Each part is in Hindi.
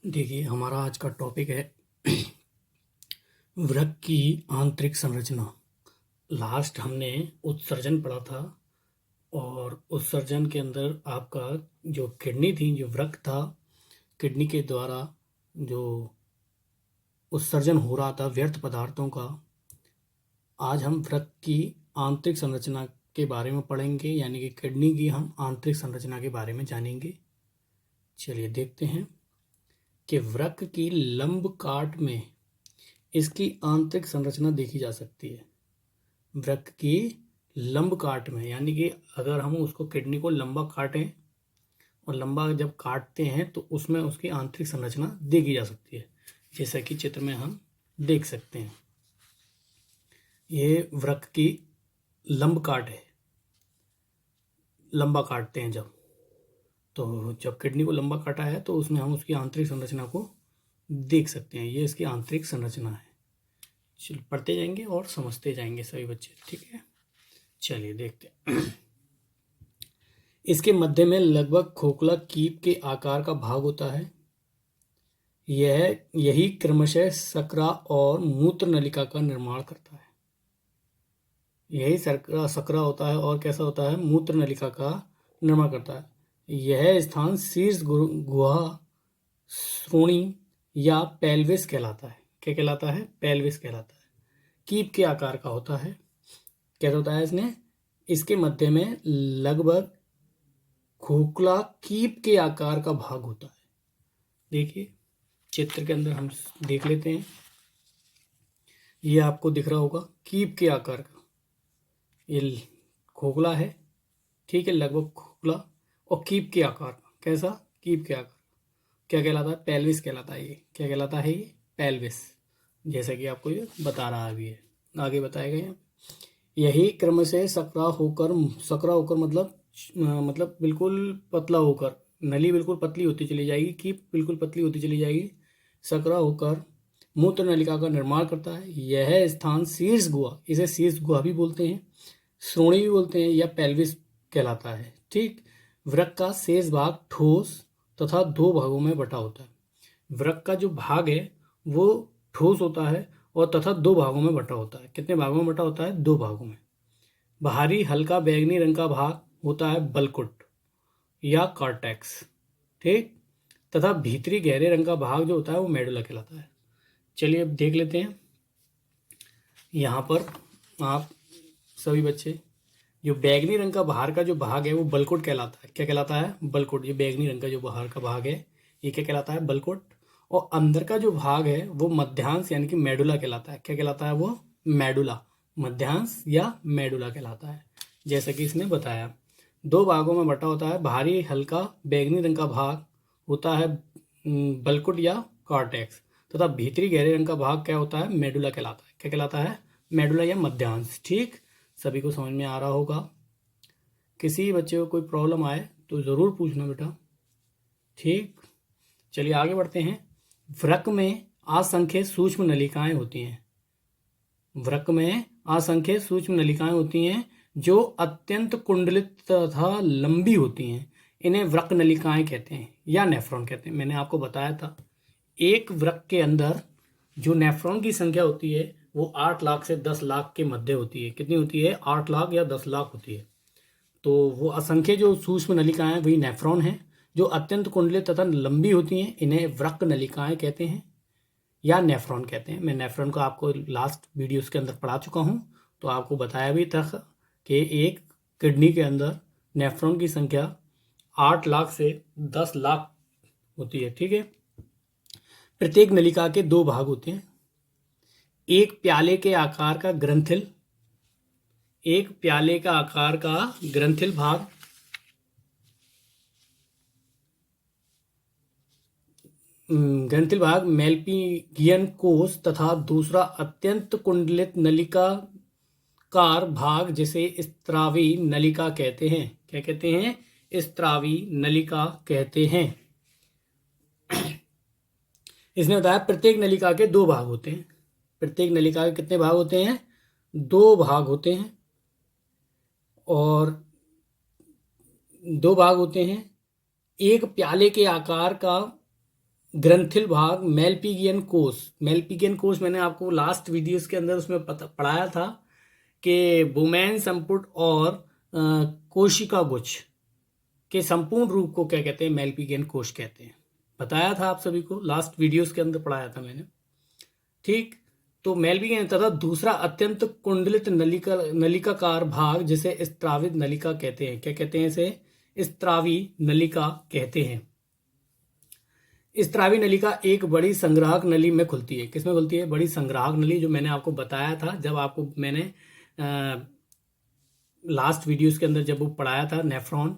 देखिए, हमारा आज का टॉपिक है वृक्क की आंतरिक संरचना। लास्ट हमने उत्सर्जन पढ़ा था और उत्सर्जन के अंदर आपका जो किडनी थी, जो वृक्क था, किडनी के द्वारा जो उत्सर्जन हो रहा था व्यर्थ पदार्थों का। आज हम वृक्क की आंतरिक संरचना के बारे में पढ़ेंगे, यानी कि किडनी की हम आंतरिक संरचना के बारे में जानेंगे। चलिए देखते हैं कि वृक्क की लंब काट में इसकी आंतरिक संरचना देखी जा सकती है। वृक्क की लंब काट में, यानी कि अगर हम उसको किडनी को लंबा काटें और लंबा जब काटते हैं तो उसमें उसकी आंतरिक संरचना देखी जा सकती है, जैसा कि चित्र में हम देख सकते हैं। ये वृक्क की लंब काट है। लंबा काटते हैं जब किडनी को लंबा काटा है तो उसमें हम उसकी आंतरिक संरचना को देख सकते हैं। ये इसकी आंतरिक संरचना है। चलिए पढ़ते जाएंगे और समझते जाएंगे सभी बच्चे, ठीक है। चलिए देखते हैं। इसके मध्य में लगभग खोखला कीप के आकार का भाग होता है। यही क्रमशः सकरा और मूत्र नलिका का निर्माण करता है। यही सकरा होता है और कैसा होता है, मूत्र नलिका का निर्माण करता है। यह स्थान शीर्ष गुहा, श्रोणि या पेल्विस कहलाता है। क्या कहलाता है? पेल्विस कहलाता है। कीप के आकार का होता है। कैसा होता है इसके मध्य में लगभग खोखला कीप के आकार का भाग होता है। देखिए चित्र के अंदर हम देख लेते हैं। ये आपको दिख रहा होगा कीप के आकार का। ये खोखला है, ठीक है, लगभग खोखला और कीप के आकार का। कैसा? कीप के आकार। क्या कहलाता है? पेल्विस कहलाता है। ये क्या कहलाता है? ये पेल्विस, जैसा कि आपको ये बता रहा भी है, आगे बताएगा यहाँ। यही क्रम से सकरा होकर मतलब बिल्कुल पतला होकर, नली बिल्कुल पतली होती चली जाएगी, कीप बिल्कुल पतली होती चली जाएगी, सकरा होकर मूत्र नलिका का निर्माण करता है। यह स्थान शीर्ष गुहा, इसे शीर्ष गुहा भी बोलते हैं, श्रोणि भी बोलते हैं, या पेल्विस कहलाता है। ठीक। वृक्क का शेष भाग ठोस तथा दो भागों में बटा होता है। वृक्क का जो भाग है वो ठोस होता है और तथा दो भागों में बटा होता है। कितने भागों में बटा होता है? दो भागों में। बाहरी हल्का बैंगनी रंग का भाग होता है बलकुट या कॉर्टेक्स, ठीक, तथा भीतरी गहरे रंग का भाग जो होता है वो मेडुला कहलाता है। चलिए अब देख लेते हैं। यहाँ पर आप सभी बच्चे, जो बैंगनी रंग का बाहर का जो भाग है वो बलकुट कहलाता है। क्या कहलाता है? बलकुट। ये बैंगनी रंग का जो बाहर का भाग है ये क्या कहलाता है? बलकुट। और अंदर का जो भाग है वो मध्यांश यानी कि मेडुला कहलाता है। क्या कहलाता है वो? मेडुला। मध्यांश या मेडुला कहलाता है, जैसा कि इसने बताया। दो भागों में बटा होता है। बाहरी हल्का बैंगनी रंग का भाग होता है बलकुट या कॉर्टेक्स, तथा भीतरी गहरे रंग का भाग क्या होता है? मेडुला कहलाता है। क्या कहलाता है? मेडुला या मध्यांश। ठीक, सभी को समझ में आ रहा होगा। किसी बच्चे को कोई प्रॉब्लम आए तो ज़रूर पूछना बेटा, ठीक। चलिए आगे बढ़ते हैं। वृक्क में असंख्य सूक्ष्म नलिकाएं होती हैं। वृक्क में असंख्य सूक्ष्म नलिकाएं होती हैं जो अत्यंत कुंडलित तथा लंबी होती हैं। इन्हें वृक्क नलिकाएं कहते हैं या नेफ्रॉन कहते हैं। मैंने आपको बताया था एक वृक्क के अंदर जो नेफ्रॉन की संख्या होती है वो 8 लाख से 10 लाख के मध्य होती है। कितनी होती है? 8 लाख या 10 लाख होती है। तो वो असंख्य जो सूक्ष्म नलिकाएं हैं वही नेफ्रॉन हैं, जो अत्यंत कुंडलित तथा लंबी होती हैं। इन्हें वृक्क नलिकाएं कहते हैं या नेफ्रॉन कहते हैं। मैं नेफ्रॉन को आपको लास्ट वीडियोस के अंदर पढ़ा चुका हूँ, तो आपको बताया भी था कि एक किडनी के अंदर नेफ्रॉन की संख्या 8 लाख से 10 लाख होती है, ठीक है। प्रत्येक नलिका के दो भाग होते हैं। एक प्याले के आकार का ग्रंथिल, एक प्याले का आकार का ग्रंथिल भाग, ग्रंथिल भाग मेल्पिगियन कोष, तथा दूसरा अत्यंत कुंडलित नलिकाकार भाग जिसे स्त्रावी नलिका कहते हैं। क्या कहते हैं? स्त्रावी नलिका कहते हैं। इसने बताया प्रत्येक नलिका के दो भाग होते हैं। प्रत्येक नलिका के कितने भाग होते हैं? दो भाग होते हैं। और दो भाग होते हैं। एक प्याले के आकार का ग्रंथिल भाग मेलपिगियन कोश। मेलपिगियन कोश मैंने आपको लास्ट वीडियोस के अंदर उसमें पढ़ाया था कि बुमेन संपुट और कोशिका गुच्छ के संपूर्ण रूप को क्या कहते हैं, मेलपिगियन कोश कहते हैं। बताया था आप सभी को, लास्ट वीडियोस के अंदर पढ़ाया था मैंने। ठीक, तो मेलपिगियन तथा दूसरा अत्यंत कुंडलित नलिकाकार भाग जिसे स्त्रावित नलिका कहते हैं। क्या कहते हैं इसे? स्त्रावी नलिका कहते हैं। स्त्रावी नलिका एक बड़ी संग्राहक नली में खुलती है। किसमें खुलती है? बड़ी संग्राहक नली, जो मैंने आपको बताया था जब आपको मैंने लास्ट वीडियोस के अंदर जब वो पढ़ाया था नेफ्रॉन,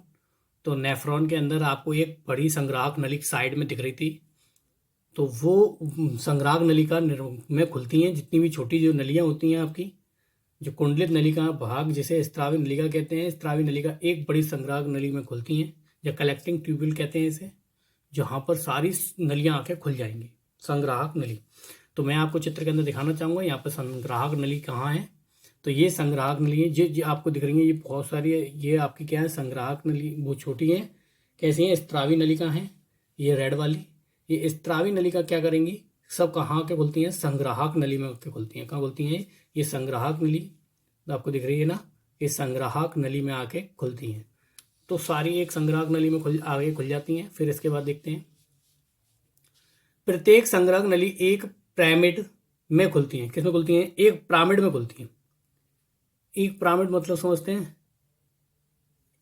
तो नेफ्रॉन के अंदर आपको एक बड़ी संग्राहक नली साइड में दिख रही थी। तो वो संग्राहक नलिका में खुलती हैं जितनी भी छोटी जो नलियां होती हैं आपकी, जो कुंडलित नलिका भाग जिसे स्त्रावी नलिका कहते हैं। स्त्रावी नलिका एक बड़ी संग्राहक नली में खुलती हैं, या कलेक्टिंग ट्यूब्यूल कहते हैं इसे, जहाँ पर सारी नलियां आके खुल जाएंगी, संग्राहक नली। तो मैं आपको चित्र के अंदर दिखाना चाहूँगा यहाँ पर संग्राहक नली कहाँ है। तो ये संग्राहक नली है, जो आपको दिख रही है, ये बहुत सारी है। ये आपकी क्या है? संग्राहक नली। वो छोटी है, कैसी है? स्त्रावी नलिका है, ये रेड वाली। ये स्त्रावी नलिका क्या करेंगी? सब कहाँ के खुलती हैं? संग्राहक नली में के खुलती हैं। कहाँ खुलती हैं? ये संग्राहक नली तो आपको दिख रही है ना, ये संग्राहक नली में आके खुलती हैं। तो सारी एक संग्राहक नली में आगे खुल जाती हैं। फिर इसके बाद देखते हैं, प्रत्येक संग्राहक नली एक पिरामिड में खुलती हैं। किसमें खुलती हैं? एक पिरामिड में खुलती हैं। एक पिरामिड मतलब समझते हैं?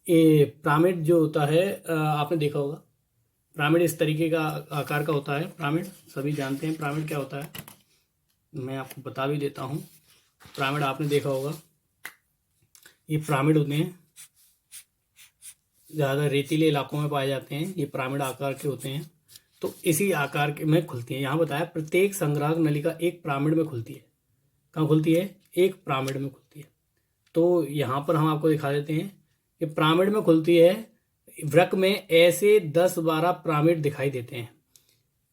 ये पिरामिड जो होता है, आपने देखा होगा, पिरामिड इस तरीके का आकार का होता है। पिरामिड सभी जानते हैं पिरामिड क्या होता है, मैं आपको बता भी देता हूँ। पिरामिड आपने देखा होगा, ये पिरामिड होते हैं, ज़्यादा रेतीले इलाकों में पाए जाते हैं। ये पिरामिड आकार के होते हैं, तो इसी आकार के में खुलती हैं। यहाँ बताया प्रत्येक संग्राहक नलिका एक पिरामिड में खुलती है। कहाँ खुलती है? एक पिरामिड में खुलती है। तो यहाँ पर हम आपको दिखा देते हैं कि पिरामिड में खुलती है। वृक्क में ऐसे 10-12 पिरामिड दिखाई देते हैं।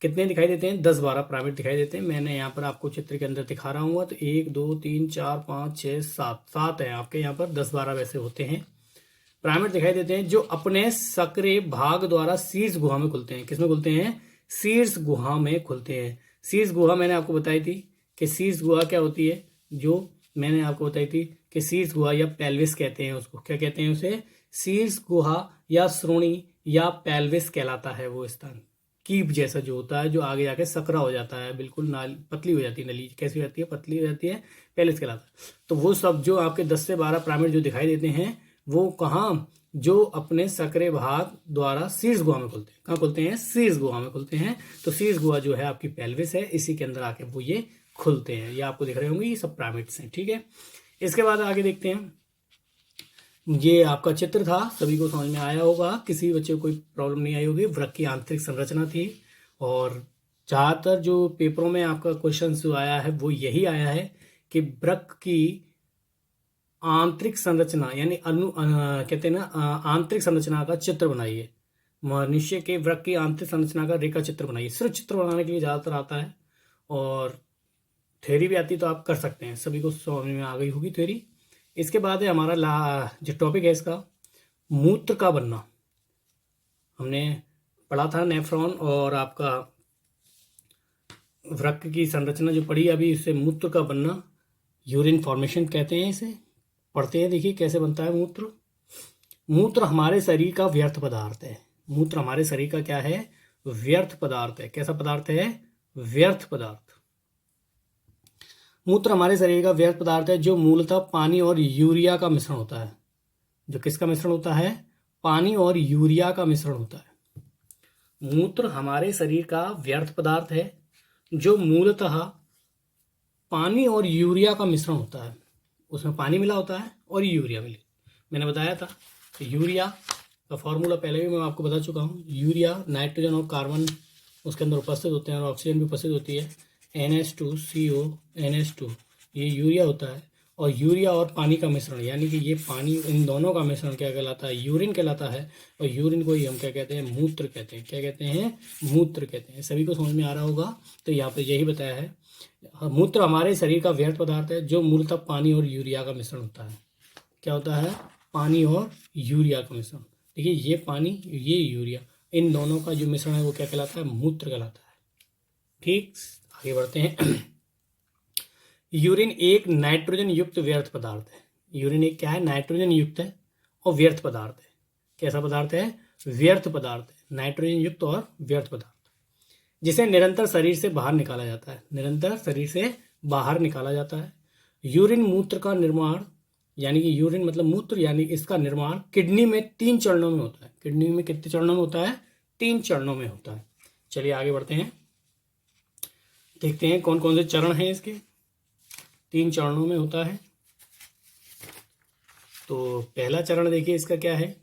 कितने दिखाई देते हैं? 10-12 पिरामिड दिखाई देते हैं। मैंने यहाँ पर आपको चित्र के अंदर दिखा रहा हूँ। तो 1 2 3 4 5 6 7 है आपके यहाँ पर, 10-12 वैसे होते हैं पिरामिड दिखाई देते हैं, जो अपने सक्रिय भाग द्वारा शीर्ष गुहा में खुलते हैं। किसमें खुलते हैं? शीर्ष गुहा में खुलते हैं। शीर्ष गुहा मैंने आपको बताई थी कि शीर्ष गुहा क्या होती है, जो मैंने आपको बताई थी कि शीर्ष गुहा या पेल्विस कहते हैं उसको। क्या कहते हैं उसे? शीर्ष गुहा या श्रोणी या पेल्विस कहलाता है वो स्थान। कीप जैसा जो होता है, जो आगे जाके सकरा हो जाता है, बिल्कुल नाली पतली हो जाती है। नली कैसी हो जाती है? पतली हो जाती है, पेल्विस कहलाता है। तो वो सब जो आपके 10 से 12 पिरामिड जो दिखाई देते हैं, वो कहाँ? जो अपने सक्रिय भाग द्वारा शीर्ष गुहा में खुलते हैं। कहाँ खुलते हैं? शीर्ष गुहा में खुलते हैं। तो शीर्ष गुहा जो है आपकी पेल्विस है, इसी के अंदर आके वो ये खुलते हैं। ये आपको दिख रहे होंगे, ये सब पिरामिड्स हैं। ठीक है, इसके बाद आगे देखते हैं। ये आपका चित्र था, सभी को समझ में आया होगा, किसी बच्चे को कोई प्रॉब्लम नहीं आई होगी। वृक्क की आंतरिक संरचना थी, और ज़्यादातर जो पेपरों में आपका क्वेश्चन जो आया है वो यही आया है कि वृक्क की आंतरिक संरचना यानी कहते हैं ना, आंतरिक संरचना का चित्र बनाइए। मनुष्य के वृक्क की आंतरिक संरचना का रेखा चित्र बनाइए। सिर्फ चित्र बनाने के लिए ज़्यादातर आता है, और थ्योरी भी आती तो आप कर सकते हैं। सभी को समझ में आ गई होगी थ्योरी। इसके बाद है हमारा जो टॉपिक है इसका, मूत्र का बनना। हमने पढ़ा था नेफ्रॉन और आपका वृक्क की संरचना जो पढ़ी अभी, इससे मूत्र का बनना, यूरिन फॉर्मेशन कहते हैं इसे। पढ़ते हैं, देखिए कैसे बनता है मूत्र। मूत्र हमारे शरीर का व्यर्थ पदार्थ है। मूत्र हमारे शरीर का क्या है? व्यर्थ पदार्थ है। कैसा पदार्थ है? व्यर्थ पदार्थ। मूत्र हमारे शरीर का व्यर्थ पदार्थ है, जो मूलतः पानी और यूरिया का मिश्रण होता है। जो किसका मिश्रण होता है? पानी और यूरिया का मिश्रण होता है। मूत्र हमारे शरीर का व्यर्थ पदार्थ है, जो मूलतः पानी और यूरिया का मिश्रण होता है। उसमें पानी मिला होता है और यूरिया मिली। मैंने बताया था कि यूरिया का फॉर्मूला पहले भी मैं आपको बता चुका हूँ। यूरिया, नाइट्रोजन और कार्बन उसके अंदर उपस्थित होते हैं, और ऑक्सीजन भी उपस्थित होती है। NH2CO NH2 ये यूरिया होता है। और यूरिया और पानी का मिश्रण, यानी कि ये पानी, इन दोनों का मिश्रण क्या कहलाता है? यूरिन कहलाता है। और यूरिन को ही हम क्या कहते हैं? मूत्र कहते हैं। क्या कहते हैं? मूत्र कहते हैं। सभी को समझ में आ रहा होगा। तो यहाँ पे यही बताया है, मूत्र हमारे शरीर का व्यर्थ पदार्थ है, जो मूलतः पानी और यूरिया का मिश्रण होता है। क्या होता है? पानी और यूरिया का मिश्रण। देखिए, ये पानी, ये यूरिया, इन दोनों का जो मिश्रण है वो क्या कहलाता है? मूत्र कहलाता है। ठीक, आगे बढ़ते हैं। यूरिन एक नाइट्रोजन युक्त व्यर्थ पदार्थ है। यूरिन एक क्या है? नाइट्रोजन युक्त है और व्यर्थ पदार्थ है। कैसा पदार्थ है? व्यर्थ पदार्थ है, नाइट्रोजन युक्त और व्यर्थ पदार्थ, जिसे निरंतर शरीर से बाहर निकाला जाता है। निरंतर शरीर से बाहर निकाला जाता है। यूरिन मूत्र का निर्माण, यानी कि यूरिन मतलब मूत्र, यानी इसका निर्माण किडनी में 3 चरणों में होता है। किडनी में कितने चरणों में होता है? 3 चरणों में होता है। चलिए आगे बढ़ते हैं, देखते हैं कौन कौन से चरण हैं इसके। 3 चरणों में होता है। तो पहला चरण देखिए इसका क्या है?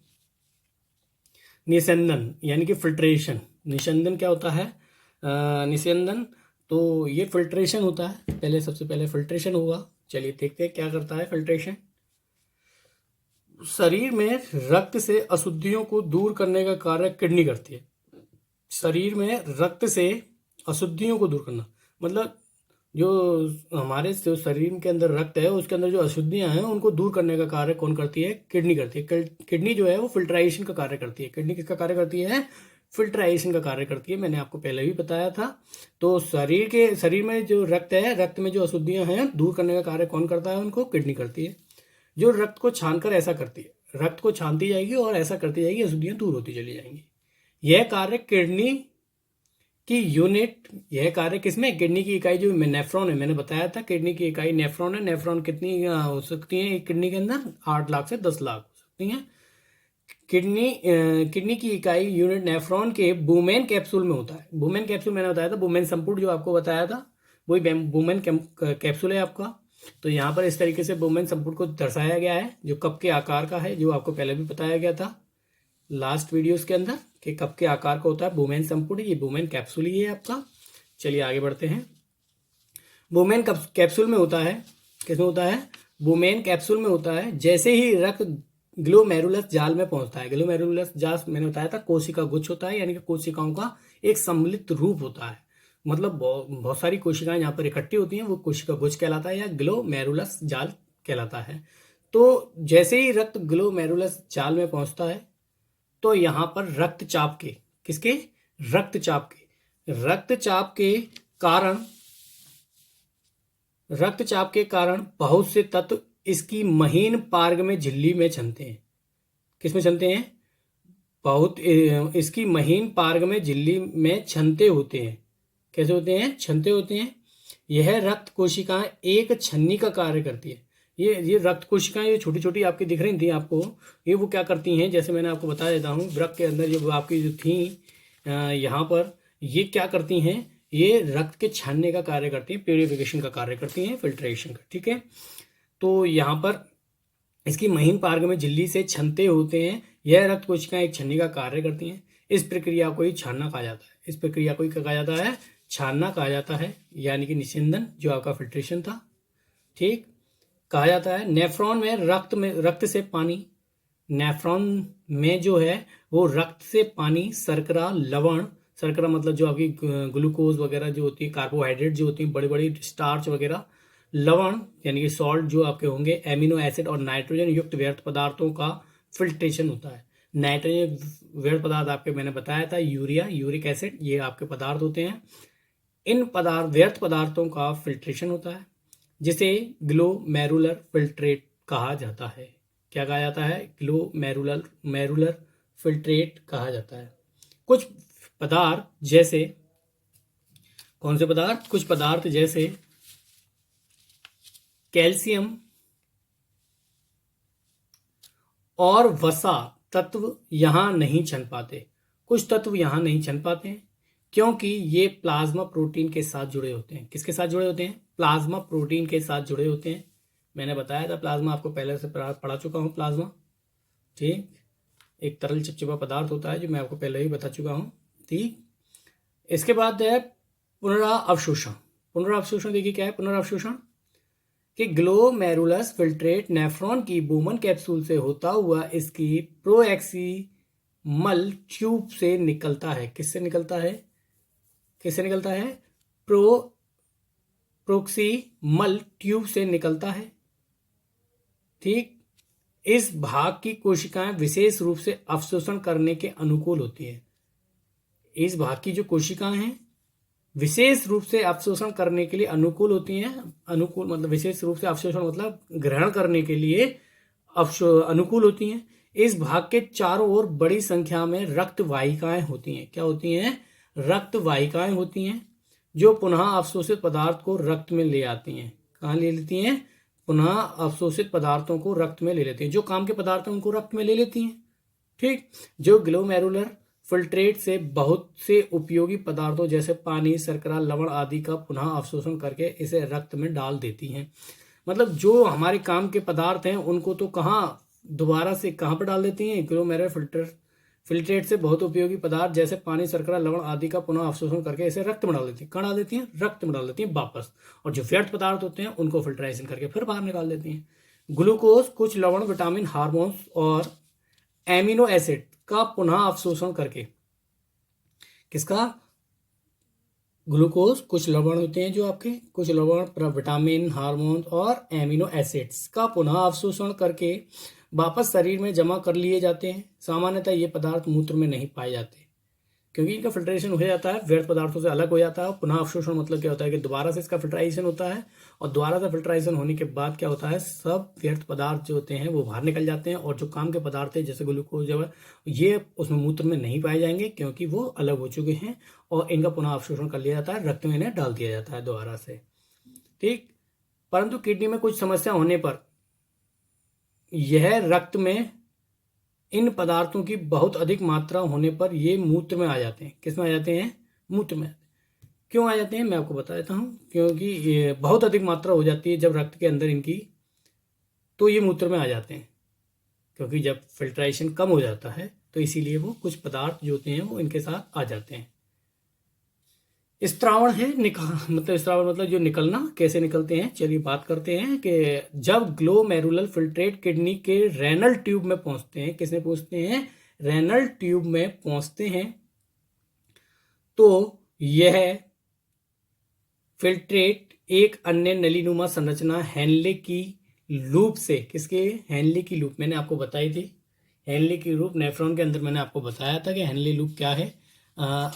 निस्यंदन, यानी कि फिल्ट्रेशन। निस्यंदन क्या होता है? निस्यंदन, तो ये फिल्ट्रेशन होता है। पहले सबसे पहले फिल्ट्रेशन हुआ। चलिए देखते हैं क्या करता है फिल्ट्रेशन। शरीर में रक्त से अशुद्धियों को दूर करने का कार्य किडनी करती है। शरीर में रक्त से अशुद्धियों को दूर करना मतलब जो हमारे जो शरीर के अंदर रक्त है उसके अंदर जो अशुद्धियां हैं उनको दूर करने का कार्य कौन करती है? किडनी करती है। किडनी जो है वो फिल्ट्राइजेशन का कार्य करती है। किडनी किसका कार्य करती है? फिल्ट्राइजेशन का कार्य करती है। मैंने आपको पहले भी बताया था। तो शरीर में जो रक्त है, रक्त में जो अशुद्धियां हैं दूर करने का कार्य कौन करता है? उनको किडनी करती है, जो रक्त को छानकर ऐसा करती है। रक्त को छानती जाएगी और ऐसा करती जाएगी, अशुद्धियां दूर होती चली जाएंगी। यह कार्य किडनी की यूनिट, यह कार्य किसमें? किडनी की इकाई जो नेफ्रॉन है, मैंने बताया था किडनी की इकाई नेफ्रॉन है। नेफ्रॉन कितनी हो सकती है किडनी के अंदर? 8 लाख से 10 लाख हो सकती हैं। किडनी की इकाई यूनिट नेफ्रॉन के बुमेन कैप्सूल में होता है। बुमेन कैप्सूल मैंने बताया था, बुमेन संपुट जो आपको बताया था वही बुमेन कैप्सूल है आपका। तो यहाँ पर इस तरीके से बुमेन संपुट को दर्शाया गया है, जो कप के आकार का है, जो आपको पहले भी बताया गया था लास्ट वीडियोस के अंदर कि कप के आकार का होता है बुमेन संपुट। ये बुमेन कैप्सूल ही है आपका। चलिए आगे बढ़ते हैं। बुमेन कैप्सूल में होता है, किसमें होता है? बुमेन कैप्सूल में होता है। जैसे ही रक्त ग्लोमेरुलस जाल में पहुंचता है, ग्लोमेरुलस जाल मैंने बताया था कोशिका गुच्छ होता है, यानी कि कोशिकाओं का एक सम्मिलित रूप होता है। मतलब बहुत सारी कोशिकाएं यहाँ पर इकट्ठी होती हैं, वो कोशिका गुच्छ कहलाता है या ग्लोमेरुलस जाल कहलाता है। तो जैसे ही रक्त ग्लोमेरुलस जाल में पहुंचता है तो यहाँ पर रक्तचाप के, किसके? रक्तचाप के कारण बहुत से तत्व इसकी महीन पार्ग झिल्ली में छनते हैं। किसमें छनते हैं? इसकी महीन पार्ग में झिल्ली में छनते होते हैं। कैसे होते हैं? छनते होते हैं। यह रक्त कोशिकाएं एक छन्नी का कार्य करती है। ये रक्त कोशिकाएं ये छोटी छोटी आपकी दिख रही थी आपको, ये वो क्या करती हैं? जैसे मैंने आपको बता देता हूँ, वृक्क के अंदर जो आपकी जो थी यहाँ पर, ये क्या करती हैं? ये रक्त के छानने का कार्य करती हैं, प्यूरिफिकेशन का कार्य करती हैं, फिल्ट्रेशन का। ठीक है, तो यहाँ पर इसकी महीन पार्ग में झिल्ली से छनते होते हैं। यह रक्त कोशिकाएं एक छन्नी का कार्य करती हैं। इस प्रक्रिया को ही छानना कहा जाता है। इस प्रक्रिया को ही कहा जाता है? छानना कहा जाता है, यानी कि निस्यंदन जो आपका फिल्ट्रेशन था। ठीक, कहा जाता है। नेफ्रॉन में रक्त से पानी, नेफ्रॉन में जो है वो रक्त से पानी, शर्करा, लवण, शर्करा मतलब जो आपकी ग्लूकोज वगैरह जो होती है, कार्बोहाइड्रेट जो होती है, बड़ी बड़ी स्टार्च वगैरह, लवण यानी कि सॉल्ट जो आपके होंगे, एमिनो एसिड और नाइट्रोजन युक्त व्यर्थ पदार्थों का फिल्ट्रेशन होता है। नाइट्रोजन व्यर्थ पदार्थ आपके मैंने बताया था, यूरिया, यूरिक एसिड, ये आपके पदार्थ होते हैं। इन व्यर्थ पदार्थों का फिल्ट्रेशन होता है, जिसे ग्लोमेरुलर फिल्ट्रेट कहा जाता है। क्या कहा जाता है? ग्लोमेरुलर फिल्ट्रेट कहा जाता है। कुछ पदार्थ जैसे, कौन से पदार्थ? कुछ पदार्थ जैसे कैल्शियम और वसा तत्व यहां नहीं छन पाते। कुछ तत्व यहां नहीं छन पाते हैं क्योंकि ये प्लाज्मा प्रोटीन के साथ जुड़े होते हैं। किसके साथ जुड़े होते हैं? प्लाज्मा प्रोटीन के साथ जुड़े होते हैं। मैंने बताया था प्लाज्मा, आपको पहले से पढ़ा चुका हूं प्लाज्मा। ठीक, एक तरल चिपचिपा पदार्थ होता है जो मैं आपको पहले ही बता चुका हूं। ठीक, इसके बाद है पुनरावशोषण। पुनरावशोषण देखिए क्या है पुनरावशोषण? कि ग्लोमेरुलस फिल्ट्रेट नेफ्रॉन की बुमेन कैप्सूल से होता हुआ इसकी प्रोएक्सिमल ट्यूब से निकलता है। किससे निकलता है? किससे निकलता है? प्रोक्सिमल ट्यूब से निकलता है। ठीक, इस भाग की कोशिकाएं विशेष रूप से अवशोषण करने के अनुकूल होती है। इस भाग की जो कोशिकाएं हैं विशेष रूप से अवशोषण करने के लिए अनुकूल होती हैं। अनुकूल मतलब विशेष रूप से अवशोषण मतलब ग्रहण करने के लिए अनुकूल होती हैं। इस भाग के चारों ओर बड़ी संख्या में रक्त वाहिकाएं होती हैं। क्या होती हैं? रक्त वाहिकाएं होती हैं जो पुनः अवशोषित पदार्थ को रक्त में ले आती हैं। कहाँ ले लेती हैं? पुनः अवशोषित पदार्थों को रक्त में ले लेती हैं। जो काम के पदार्थ हैं उनको रक्त में ले लेती हैं। ठीक। जो ग्लोमेरुलर फिल्ट्रेट से बहुत से उपयोगी पदार्थों जैसे पानी, शर्करा, लवण आदि का पुनः अवशोषण करके इसे रक्त में डाल देती हैं। मतलब जो हमारे काम के पदार्थ हैं उनको तो कहाँ दोबारा से कहाँ पर डाल देती हैं? ग्लोमेरुलर फिल्ट्रेट से बहुत उपयोगी पदार्थ जैसे पानी, शर्करा, लवण आदि का पुनः अवशोषण करके इसे रक्त में डाल देती हैं। कहाँ डाल देती हैं? रक्त में डाल देती हैं वापस। और जो व्यर्थ पदार्थ होते हैं उनको फिल्ट्राइजेशन करके फिर बाहर निकाल देती हैं। ग्लूकोज, कुछ लवण, विटामिन, हार्मोन्स और एमिनो एसिड का पुनः अवशोषण करके, किसका? ग्लूकोज, कुछ लवण होते हैं जो आपके, कुछ लवण, विटामिन, हार्मोन और एमिनो एसिड्स का पुनः अवशोषण करके वापस शरीर में जमा कर लिए जाते हैं। सामान्यतः ये पदार्थ मूत्र में नहीं पाए जाते क्योंकि इनका फिल्ट्रेशन हो जाता है, व्यर्थ पदार्थों से अलग हो जाता है। पुनः अवशोषण मतलब क्या होता है कि दोबारा से इसका फिल्ट्राइजेशन होता है और दोबारा से फिल्ट्राइजेशन होने के बाद क्या होता है, सब व्यर्थ पदार्थ जो होते हैं वो बाहर निकल जाते हैं और जो काम के पदार्थ है जैसे ग्लूकोज जो है ये उसमें मूत्र में नहीं पाए जाएंगे क्योंकि वो अलग हो चुके हैं और इनका पुनः अवशोषण कर लिया जाता है, रक्त में इन्हें डाल दिया जाता है दोबारा से। ठीक। परंतु किडनी में कुछ समस्या होने पर यह रक्त में इन पदार्थों की बहुत अधिक मात्रा होने पर ये मूत्र में आ जाते हैं। किस में आ जाते हैं? मूत्र में। क्यों आ जाते हैं मैं आपको बता देता हूँ। क्योंकि ये बहुत अधिक मात्रा हो जाती है जब रक्त के अंदर इनकी, तो ये मूत्र में आ जाते हैं। क्योंकि जब फिल्ट्रेशन कम हो जाता है तो इसीलिए वो कुछ पदार्थ जो होते हैं वो इनके साथ आ जाते हैं। स्त्रावण है मतलब स्त्रावण मतलब जो निकलना, कैसे निकलते हैं चलिए बात करते हैं कि जब ग्लोमेरुलर फिल्ट्रेट किडनी के रेनल ट्यूब में पहुंचते हैं, किसमें पहुंचते हैं? रेनल ट्यूब में पहुंचते हैं, तो यह फिल्ट्रेट एक अन्य नलीनुमा संरचना हेनले की लूप से, किसके? हेनले की लूप मैंने आपको बताई थी। हेनले की लूप नेफ्रॉन के अंदर मैंने आपको बताया था कि हेनले लूप क्या है।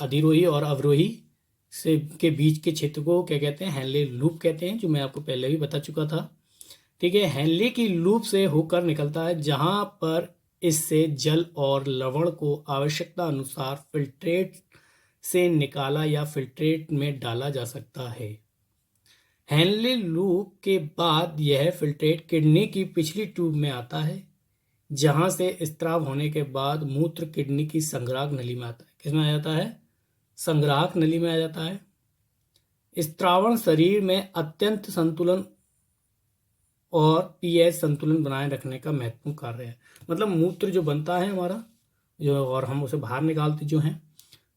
अधिरोही और अवरोही से के बीच के क्षेत्र को क्या कहते हैं? हेनले लूप कहते हैं, जो मैं आपको पहले भी बता चुका था। ठीक है। हेनले की लूप से होकर निकलता है जहां पर इससे जल और लवण को आवश्यकता अनुसार फिल्ट्रेट से निकाला या फिल्ट्रेट में डाला जा सकता है। हेनले लूप के बाद यह फिल्ट्रेट किडनी की पिछली ट्यूब में आता है जहां से स्त्राव होने के बाद मूत्र किडनी की संग्राहक नली में आता है। किसमें आ जाता है? संग्राहक नली में आ जाता है। स्त्रावण शरीर में अत्यंत संतुलन और पीएच संतुलन बनाए रखने का महत्वपूर्ण कार्य है। मतलब मूत्र जो बनता है हमारा जो, और हम उसे बाहर निकालते जो हैं,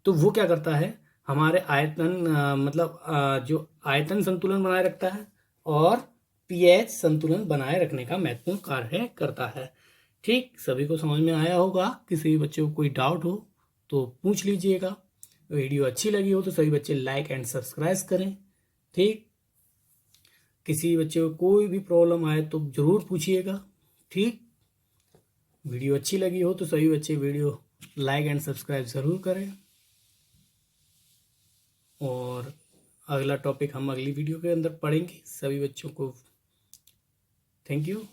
तो वो क्या करता है? हमारे आयतन जो आयतन संतुलन बनाए रखता है और पीएच संतुलन बनाए रखने का महत्वपूर्ण कार्य करता है। ठीक। सभी को समझ में आया होगा। किसी भी बच्चे को कोई डाउट हो तो पूछ लीजिएगा। वीडियो अच्छी लगी हो तो सभी बच्चे लाइक एंड सब्सक्राइब करें। ठीक। किसी बच्चे को कोई भी प्रॉब्लम आए तो ज़रूर पूछिएगा। ठीक। वीडियो अच्छी लगी हो तो सभी बच्चे वीडियो लाइक एंड सब्सक्राइब ज़रूर करें। और अगला टॉपिक हम अगली वीडियो के अंदर पढ़ेंगे। सभी बच्चों को थैंक यू।